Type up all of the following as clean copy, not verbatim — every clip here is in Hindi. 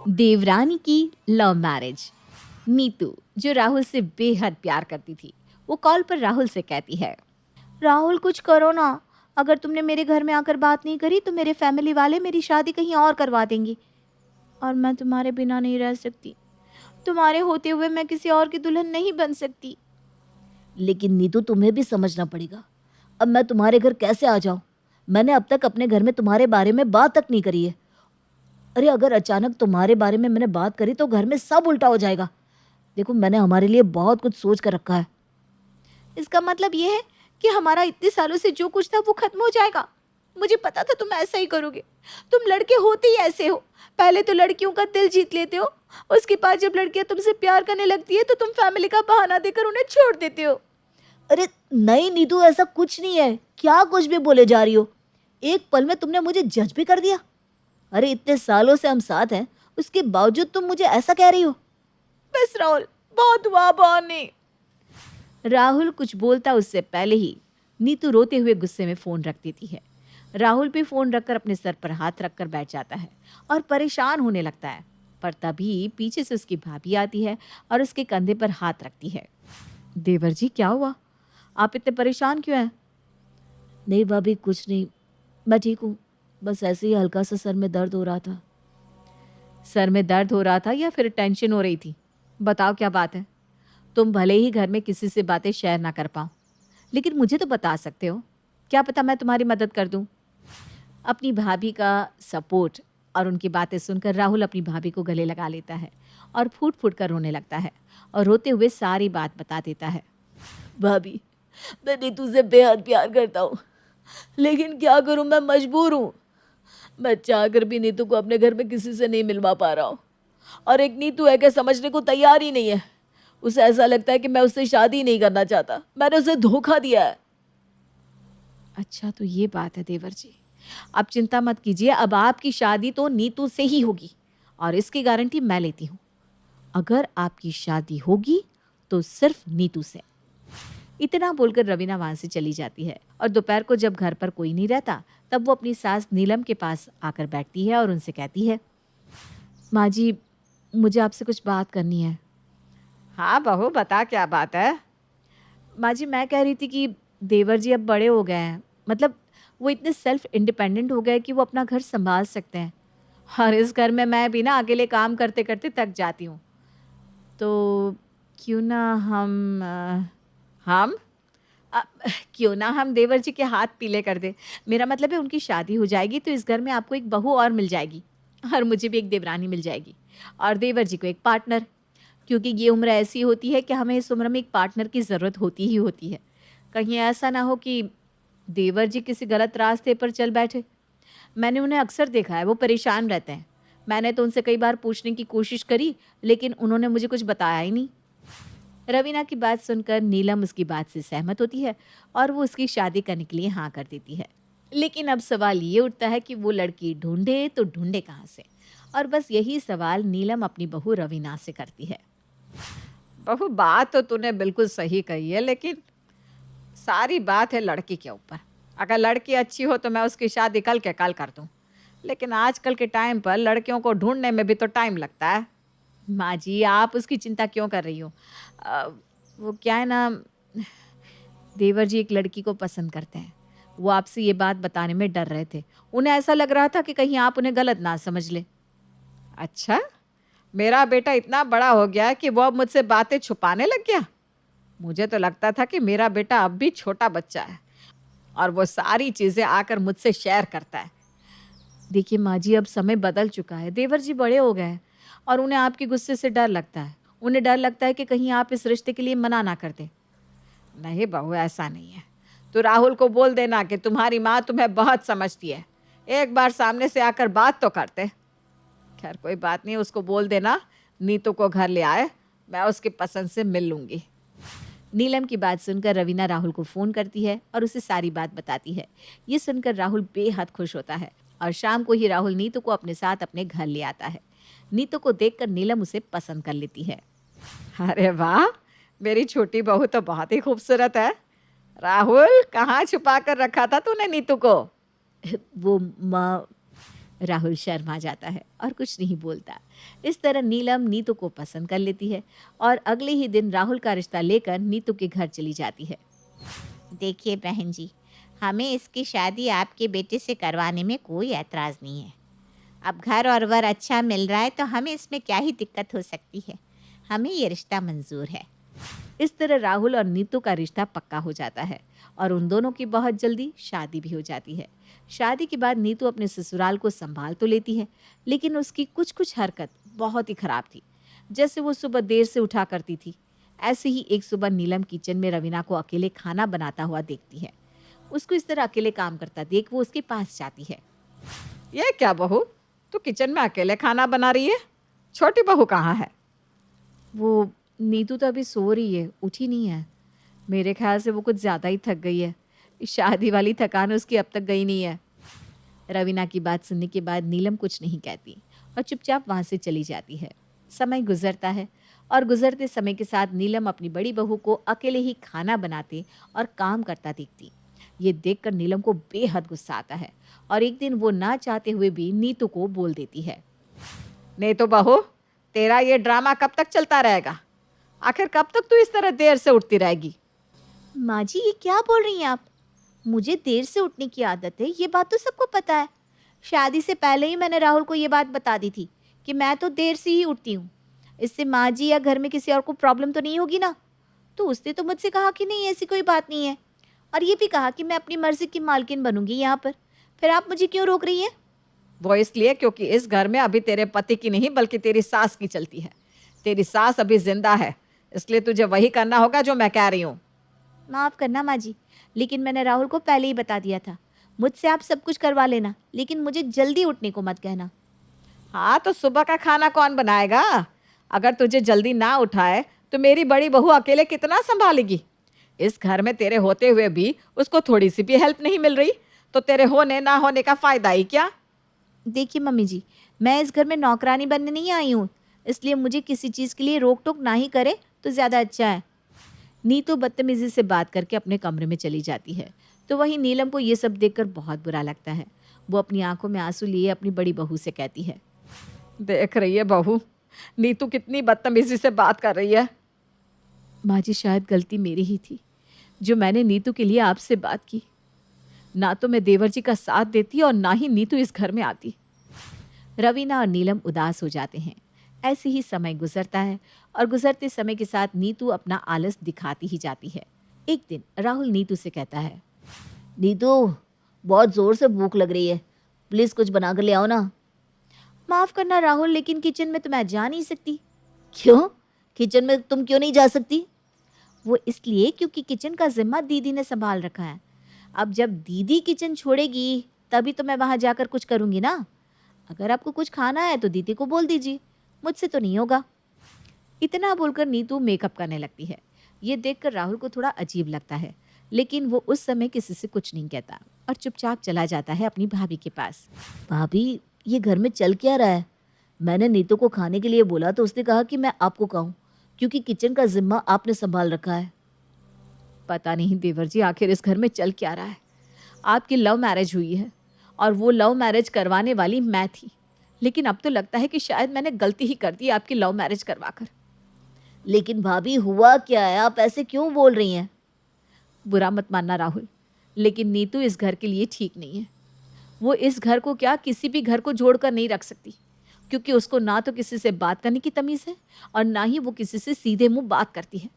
देवरानी की लव मैरिज। नीतू, जो राहुल से बेहद प्यार करती थी, वो कॉल पर राहुल से कहती है, राहुल कुछ करो ना। अगर तुमने मेरे घर में आकर बात नहीं करी तो मेरे फैमिली वाले मेरी शादी कहीं और करवा देंगे। और मैं तुम्हारे बिना नहीं रह सकती। तुम्हारे होते हुए मैं किसी और की दुल्हन नहीं बन सकती। लेकिन नीतू, तुम्हें भी समझना पड़ेगा। अब मैं तुम्हारे घर कैसे आ जाऊं? मैंने अब तक अपने घर में तुम्हारे बारे में बात तक नहीं करी है। अरे अगर अचानक तुम्हारे बारे में मैंने बात करी तो घर में सब उल्टा हो जाएगा। देखो, मैंने हमारे लिए बहुत कुछ सोच कर रखा है। इसका मतलब ये है कि हमारा इतने सालों से जो कुछ था वो खत्म हो जाएगा। मुझे पता था तुम ऐसा ही करोगे। तुम लड़के होते ही ऐसे हो। पहले तो लड़कियों का दिल जीत लेते हो, उसके बाद जब लड़कियां तुमसे प्यार करने लगती है तो तुम फैमिली का बहाना देकर उन्हें छोड़ देते हो। अरे नहीं नीतू, ऐसा कुछ नहीं है। क्या कुछ भी बोले जा रही हो? एक पल में तुमने मुझे जज भी कर दिया। अरे इतने सालों से हम साथ हैं, उसके बावजूद तुम मुझे ऐसा कह रही हो? बस राहुल, बहुत हुआ बहाने। राहुल कुछ बोलता उससे पहले ही नीतू रोते हुए गुस्से में फोन रख देती है। राहुल भी फोन रखकर अपने सर पर हाथ रखकर बैठ जाता है और परेशान होने लगता है। पर तभी पीछे से उसकी भाभी आती है और उसके कंधे पर हाथ रखती है। देवर जी, क्या हुआ? आप इतने परेशान क्यों हैं? नहीं भाभी, कुछ नहीं। मैं ठीक हूँ। बस ऐसे ही हल्का सा सर में दर्द हो रहा था। सर में दर्द हो रहा था या फिर टेंशन हो रही थी? बताओ क्या बात है। तुम भले ही घर में किसी से बातें शेयर ना कर पाओ, लेकिन मुझे तो बता सकते हो। क्या पता मैं तुम्हारी मदद कर दूं। अपनी भाभी का सपोर्ट और उनकी बातें सुनकर राहुल अपनी भाभी को गले लगा लेता है और फूट फूट कर रोने लगता है और रोते हुए सारी बात बता देता है। भाभी, मैं नीतू से बेहद प्यार करता हूँ, लेकिन क्या करूँ, मैं मजबूर हूँ। मैं चाहकर भी नीतू को अपने घर में किसी से नहीं मिलवा पा रहा हूँ। और एक नीतू है कि समझने को तैयार ही नहीं है। उसे ऐसा लगता है कि मैं उससे शादी नहीं करना चाहता। मैंने उसे धोखा दिया है। अच्छा, तो ये बात है देवर जी। आप चिंता मत कीजिए, अब आपकी शादी तो नीतू से ही होगी और इसकी गारंटी मैं लेती हूँ। अगर आपकी शादी होगी तो सिर्फ नीतू से। इतना बोलकर रवीना वहां से चली जाती है और दोपहर को जब घर पर कोई नहीं रहता तब वो अपनी सास नीलम के पास आकर बैठती है और उनसे कहती है, माँ जी, मुझे आपसे कुछ बात करनी है। हाँ बहू, बता क्या बात है। माँ जी, मैं कह रही थी कि देवर जी अब बड़े हो गए हैं। मतलब वो इतने सेल्फ इंडिपेंडेंट हो गए कि वो अपना घर संभाल सकते हैं और इस घर में मैं भी ना अकेले काम करते करते थक जाती हूँ। तो क्यों ना हम अ, क्यों ना हम देवर जी के हाथ पीले कर दे। मेरा मतलब है उनकी शादी हो जाएगी तो इस घर में आपको एक बहू और मिल जाएगी और मुझे भी एक देवरानी मिल जाएगी और देवर जी को एक पार्टनर। क्योंकि ये उम्र ऐसी होती है कि हमें इस उम्र में एक पार्टनर की ज़रूरत होती ही होती है। कहीं ऐसा ना हो कि देवर जी किसी गलत रास्ते पर चल बैठे। मैंने उन्हें अक्सर देखा है, वो परेशान रहते हैं। मैंने तो उनसे कई बार पूछने की कोशिश करी, लेकिन उन्होंने मुझे कुछ बताया ही नहीं। रवीना की बात सुनकर नीलम उसकी बात से सहमत होती है और वो उसकी शादी करने के लिए हाँ कर देती है। लेकिन अब सवाल ये उठता है कि वो लड़की ढूंढे तो ढूंढे कहाँ से। और बस यही सवाल नीलम अपनी बहू रवीना से करती है। बहू, बात तो तूने बिल्कुल सही कही है, लेकिन सारी बात है लड़की के ऊपर। अगर लड़की अच्छी हो तो मैं उसकी शादी कल के कल कर दूं, लेकिन आजकल के टाइम पर लड़कियों को ढूंढने में भी तो टाइम लगता है। माँ जी, आप उसकी चिंता क्यों कर रही हो? अ, वो क्या है ना, देवर जी एक लड़की को पसंद करते हैं। वो आपसे ये बात बताने में डर रहे थे। उन्हें ऐसा लग रहा था कि कहीं आप उन्हें गलत ना समझ ले। अच्छा, मेरा बेटा इतना बड़ा हो गया है कि वो अब मुझसे बातें छुपाने लग गया। मुझे तो लगता था कि मेरा बेटा अब भी छोटा बच्चा है और वो सारी चीजें आकर मुझसे शेयर करता है। देखिए माँ जी, अब समय बदल चुका है। देवर जी बड़े हो गए हैं और उन्हें आपके गुस्से से डर लगता है। उन्हें डर लगता है कि कहीं आप इस रिश्ते के लिए मना ना कर दें। नहीं बहू, ऐसा नहीं है। तो राहुल को बोल देना कि तुम्हारी माँ तुम्हें बहुत समझती है। एक बार सामने से आकर बात तो करते। खैर कोई बात नहीं, उसको बोल देना नीतू को घर ले आए, मैं उसकी पसंद से मिल लूंगी। नीलम की बात सुनकर रवीना राहुल को फ़ोन करती है और उसे सारी बात बताती है। ये सुनकर राहुल बेहद खुश होता है और शाम को ही राहुल नीतू को अपने साथ अपने घर ले आता है। नीतू को देखकर नीलम उसे पसंद कर लेती है। अरे वाह, मेरी छोटी बहू तो बहुत ही खूबसूरत है। राहुल, कहाँ छुपा कर रखा था तूने नीतू को? वो माँ, राहुल शर्मा जाता है और कुछ नहीं बोलता। इस तरह नीलम नीतू को पसंद कर लेती है और अगले ही दिन राहुल का रिश्ता लेकर नीतू के घर चली जाती है। देखिए बहन जी, हमें इसकी शादी आपके बेटे से करवाने में कोई ऐतराज़ नहीं है। अब घर और वर अच्छा मिल रहा है तो हमें इसमें क्या ही दिक्कत हो सकती है। हमें ये रिश्ता मंजूर है। इस तरह राहुल और नीतू का रिश्ता पक्का हो जाता है और उन दोनों की बहुत जल्दी शादी भी हो जाती है। शादी के बाद नीतू अपने ससुराल को संभाल तो लेती है, लेकिन उसकी कुछ कुछ हरकत बहुत ही खराब थी। जैसे वो सुबह देर से उठा करती थी। ऐसे ही एक सुबह नीलम किचन में रवीना को अकेले खाना बनाता हुआ देखती है। उसको इस तरह अकेले काम करता देख वो उसके पास जाती है। ये क्या बहू, तू किचन में अकेले खाना बना रही है? छोटी बहू कहाँ है? वो नीतू तो अभी सो रही है, उठी नहीं है। मेरे ख्याल से वो कुछ ज़्यादा ही थक गई है। शादी वाली थकान उसकी अब तक गई नहीं है। रवीना की बात सुनने के बाद नीलम कुछ नहीं कहती और चुपचाप वहाँ से चली जाती है। समय गुजरता है और गुजरते समय के साथ नीलम अपनी बड़ी बहू को अकेले ही खाना बनाते और काम करता देखती। ये देखकर नीलम को बेहद गुस्सा आता है और एक दिन वो ना चाहते हुए भी नीतू को बोल देती है। नहीं तो बहू, तेरा ये ड्रामा कब तक चलता रहेगा? आखिर कब तक तू इस तरह देर से उठती रहेगी? माँ जी, ये क्या बोल रही हैं आप? मुझे देर से उठने की आदत है, ये बात तो सबको पता है। शादी से पहले ही मैंने राहुल को ये बात बता दी थी कि मैं तो देर से ही उठती हूँ। इससे माँ जी या घर में किसी और को प्रॉब्लम तो नहीं होगी ना? तो उसने तो मुझसे कहा कि नहीं, ऐसी कोई बात नहीं है, और ये भी कहा कि मैं अपनी मर्जी की मालकिन बनूंगी यहाँ पर। फिर आप मुझे क्यों रोक रही हैं? वो इसलिए क्योंकि इस घर में अभी तेरे पति की नहीं बल्कि तेरी सास की चलती है। तेरी सास अभी जिंदा है, इसलिए तुझे वही करना होगा जो मैं कह रही हूँ। माफ़ करना माँ जी, लेकिन मैंने राहुल को पहले ही बता दिया था। मुझसे आप सब कुछ करवा लेना, लेकिन मुझे जल्दी उठने को मत कहना। हाँ, तो सुबह का खाना कौन बनाएगा? अगर तुझे जल्दी ना उठाए तो मेरी बड़ी बहू अकेले कितना संभालेगी? इस घर में तेरे होते हुए भी उसको थोड़ी सी भी हेल्प नहीं मिल रही, तो तेरे होने ना होने का फायदा ही क्या? देखिए मम्मी जी, मैं इस घर में नौकरानी बनने नहीं आई हूँ, इसलिए मुझे किसी चीज़ के लिए रोक टोक ना ही करे तो ज़्यादा अच्छा है। नीतू बदतमीजी से बात करके अपने कमरे में चली जाती है। तो वहीं नीलम को ये सब देखकर बहुत बुरा लगता है। वो अपनी आंखों में आंसू लिए अपनी बड़ी बहू से कहती है। देख रही है बहू, नीतू कितनी बदतमीजी से बात कर रही है। माँ जी, शायद गलती मेरी ही थी जो मैंने नीतू के लिए आपसे बात की। ना तो मैं देवर जी का साथ देती और ना ही नीतू इस घर में आती। रवीना और नीलम उदास हो जाते हैं। ऐसे ही समय गुजरता है और गुजरते समय के साथ नीतू अपना आलस दिखाती ही जाती है। एक दिन राहुल नीतू से कहता है। नीतू, बहुत ज़ोर से भूख लग रही है, प्लीज़ कुछ बना कर ले आओ ना। माफ़ करना राहुल, लेकिन किचन में तो मैं जा नहीं सकती। क्यों? किचन में तुम क्यों नहीं जा सकती? वो इसलिए क्योंकि किचन का जिम्मा दीदी ने संभाल रखा है। अब जब दीदी किचन छोड़ेगी तभी तो मैं वहाँ जाकर कुछ करूँगी ना। अगर आपको कुछ खाना है तो दीदी को बोल दीजिए, मुझसे तो नहीं होगा। इतना बोलकर नीतू मेकअप करने लगती है। ये देखकर राहुल को थोड़ा अजीब लगता है, लेकिन वो उस समय किसी से कुछ नहीं कहता और चुपचाप चला जाता है अपनी भाभी के पास। भाभी, ये घर में चल क्या रहा है? मैंने नीतू को खाने के लिए बोला तो उसने कहा कि मैं आपको कहूँ, क्योंकि किचन का जिम्मा आपने संभाल रखा है। पता नहीं देवर जी, आखिर इस घर में चल क्या रहा है। आपकी लव मैरिज हुई है और वो लव मैरिज करवाने वाली मैं थी, लेकिन अब तो लगता है कि शायद मैंने गलती ही कर दी आपकी लव मैरिज करवाकर। लेकिन भाभी, हुआ क्या है? आप ऐसे क्यों बोल रही हैं? बुरा मत मानना राहुल, लेकिन नीतू इस घर के लिए ठीक नहीं है। वो इस घर को क्या किसी भी घर को जोड़कर नहीं रख सकती, क्योंकि उसको ना तो किसी से बात करने की तमीज़ है और ना ही वो किसी से सीधे मुंह बात करती है।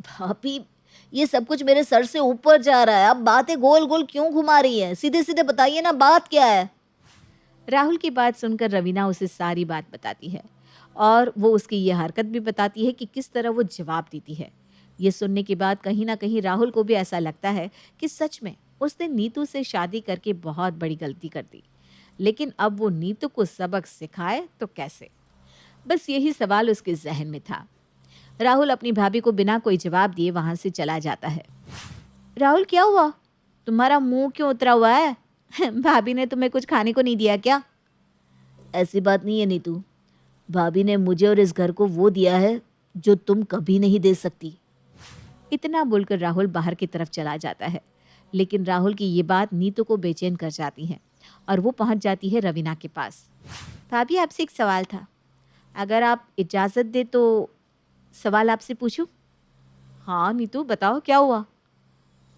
भाभी, ये सब कुछ मेरे सर से ऊपर जा रहा है। आप बातें गोल गोल क्यों घुमा रही हैं? सीधे सीधे बताइए ना, बात क्या है? राहुल की बात सुनकर रवीना उसे सारी बात बताती है और वो उसकी ये हरकत भी बताती है कि किस तरह वो जवाब देती है। ये सुनने के बाद कहीं ना कहीं राहुल को भी ऐसा लगता है कि सच में उसने नीतू से शादी करके बहुत बड़ी गलती कर दी, लेकिन अब वो नीतू को सबक सिखाए तो कैसे? बस यही सवाल उसके जहन में था। राहुल अपनी भाभी को बिना कोई जवाब दिए वहां से चला जाता है। राहुल, क्या हुआ? तुम्हारा मुंह क्यों उतरा हुआ है? भाभी ने तुम्हें कुछ खाने को नहीं दिया क्या? ऐसी बात नहीं है नीतू, भाभी ने मुझे और इस घर को वो दिया है जो तुम कभी नहीं दे सकती। इतना बोलकर राहुल बाहर की तरफ चला जाता है, लेकिन राहुल की ये बात नीतू को बेचैन कर जाती है और वो पहुंच जाती है रवीना के पास। भाभी आपसे एक सवाल था, अगर आप इजाज़त दें तो सवाल आपसे पूछूं? हाँ नीतू, बताओ क्या हुआ?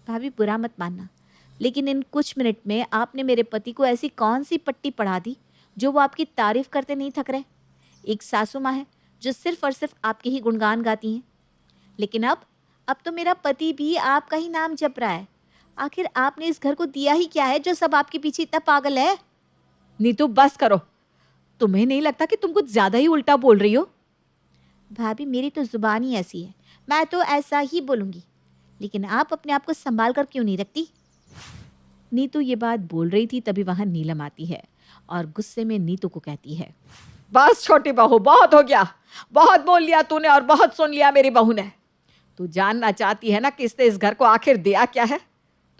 भाभी बुरा मत मानना, लेकिन इन कुछ मिनट में आपने मेरे पति को ऐसी कौन सी पट्टी पढ़ा दी जो वो आपकी तारीफ करते नहीं थक रहे। एक सासू माँ है जो सिर्फ और सिर्फ आपके ही गुणगान गाती हैं, लेकिन अब तो मेरा पति भी आपका ही नाम जप रहा है। आखिर आपने इस घर को दिया ही क्या है जो सब आपके पीछे इतना पागल है? नीतू बस करो, तुम्हें नहीं लगता कि तुम कुछ ज्यादा ही उल्टा बोल रही हो? भाभी मेरी तो जुबान ही ऐसी है, मैं तो ऐसा ही बोलूँगी, लेकिन आप अपने आप को संभाल कर क्यों नहीं रखती? नीतू ये बात बोल रही थी, तभी वहां नीलम आती है और गुस्से में नीतू को कहती है, बस छोटी बहू, बहुत हो गया, बहुत बोल लिया तूने और बहुत सुन लिया मेरी बहू ने। तू जानना चाहती है ना कि इसने इस घर को आखिर दिया क्या है?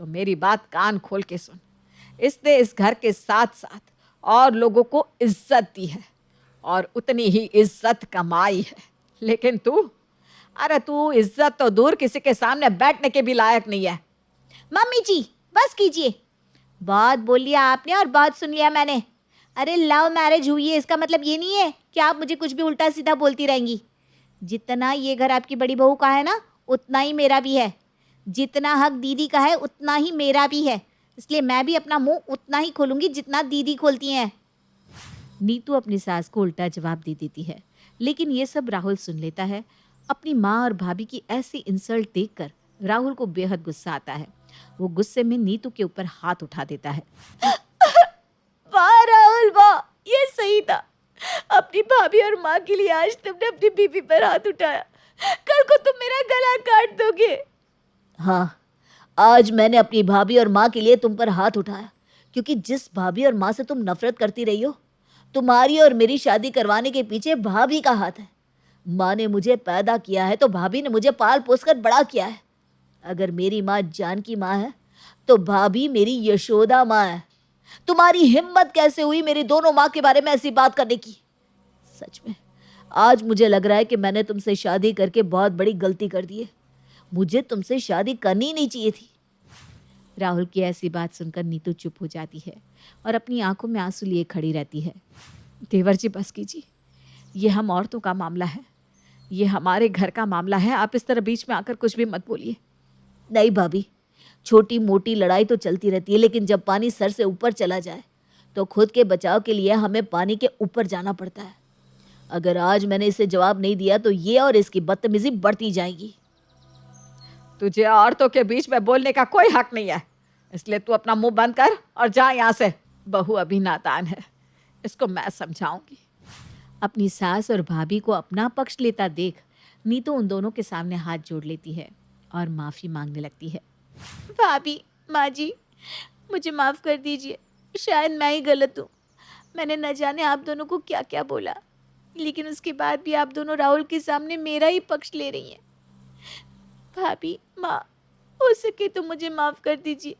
तो मेरी बात कान खोल के सुन। इसने इस घर के साथ साथ और लोगों को इज्जत दी है और उतनी ही इज्जत कमाई है, लेकिन अरे तू इज्जत तो दूर, किसी के सामने बैठने के भी लायक नहीं है। मम्मी जी बस कीजिए, बहुत बोल लिया आपने और बहुत सुन लिया मैंने। अरे लव मैरिज हुई है, इसका मतलब ये नहीं है कि आप मुझे कुछ भी उल्टा सीधा बोलती रहेंगी। जितना ये घर आपकी बड़ी बहू का है ना, उतना ही मेरा भी है। जितना हक दीदी का है उतना ही मेरा भी है, इसलिए मैं भी अपना मुंह उतना ही खोलूंगी जितना दीदी खोलती हैं। नीतू अपनी सास को उल्टा जवाब दे देती है, लेकिन ये सब राहुल सुन लेता है। अपनी माँ और भाभी की ऐसी इंसल्ट देखकर राहुल को बेहद गुस्सा आता है। वो गुस्से में नीतू के ऊपर हाथ उठा देता है। वाह राहुल वाह, ये सही था। अपनी भाभी और माँ के लिए आज तुमने अपनी बीवी पर हाथ उठाया, कल को तुम मेरा गला काट दोगे। हाँ, आज मैंने अपनी भाभी और माँ के लिए तुम पर हाथ उठाया, क्योंकि जिस भाभी और माँ से तुम नफरत करती रही हो, तुम्हारी और मेरी शादी करवाने के पीछे भाभी का हाथ है। माँ ने मुझे पैदा किया है तो भाभी ने मुझे पाल पोस कर बड़ा किया है। अगर मेरी माँ जानकी माँ है तो भाभी मेरी यशोदा माँ है। तुम्हारी हिम्मत कैसे हुई मेरी दोनों माँ के बारे में ऐसी बात करने की? सच में आज मुझे लग रहा है कि मैंने तुमसे शादी करके बहुत बड़ी गलती कर दी है। मुझे तुमसे शादी करनी नहीं चाहिए थी। राहुल की ऐसी बात सुनकर नीतू चुप हो जाती है और अपनी आंखों में आंसू लिए खड़ी रहती है। देवर जी बस कीजिए, ये हम औरतों का मामला है, ये हमारे घर का मामला है, आप इस तरह बीच में आकर कुछ भी मत बोलिए। नहीं भाभी, छोटी मोटी लड़ाई तो चलती रहती है, लेकिन जब पानी सर से ऊपर चला जाए तो खुद के बचाव के लिए हमें पानी के ऊपर जाना पड़ता है। अगर आज मैंने इसे जवाब नहीं दिया तो ये और इसकी बदतमीजी बढ़ती जाएगी। तुझे औरतों के बीच में बोलने का कोई हक नहीं है, इसलिए तू अपना मुंह बंद कर और जा यहाँ से। बहू अभी नादान है, इसको मैं समझाऊंगी। अपनी सास और भाभी को अपना पक्ष लेता देख नीतू उन दोनों के सामने हाथ जोड़ लेती है और माफ़ी मांगने लगती है। भाभी, माँ जी, मुझे माफ़ कर दीजिए, शायद मैं ही गलत हूँ। मैंने न जाने आप दोनों को क्या क्या बोला, लेकिन उसके बाद भी आप दोनों राहुल के सामने मेरा ही पक्ष ले रही हैं। भाभी, माँ, हो सके तो मुझे माफ़ कर दीजिए,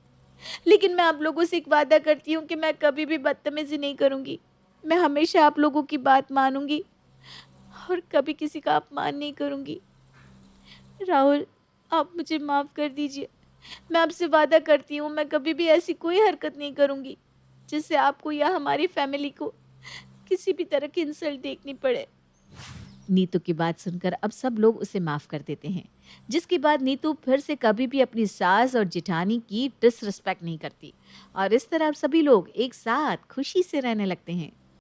लेकिन मैं आप लोगों से एक वादा करती हूँ कि मैं कभी भी बदतमीजी नहीं करूँगी। मैं हमेशा आप लोगों की बात मानूंगी और कभी किसी का अपमान नहीं करूँगी। राहुल, आप मुझे माफ़ कर दीजिए। मैं आपसे वादा करती हूँ मैं कभी भी ऐसी कोई हरकत नहीं करूँगी जिससे आपको या हमारी फैमिली को किसी भी तरह की इंसल्ट देखनी पड़े। नीतू की बात सुनकर अब सब लोग उसे माफ़ कर देते हैं, जिसके बाद नीतू फिर से कभी भी अपनी सास और जेठानी की डिसरिस्पेक्ट नहीं करती और इस तरह अब सभी लोग एक साथ खुशी से रहने लगते हैं।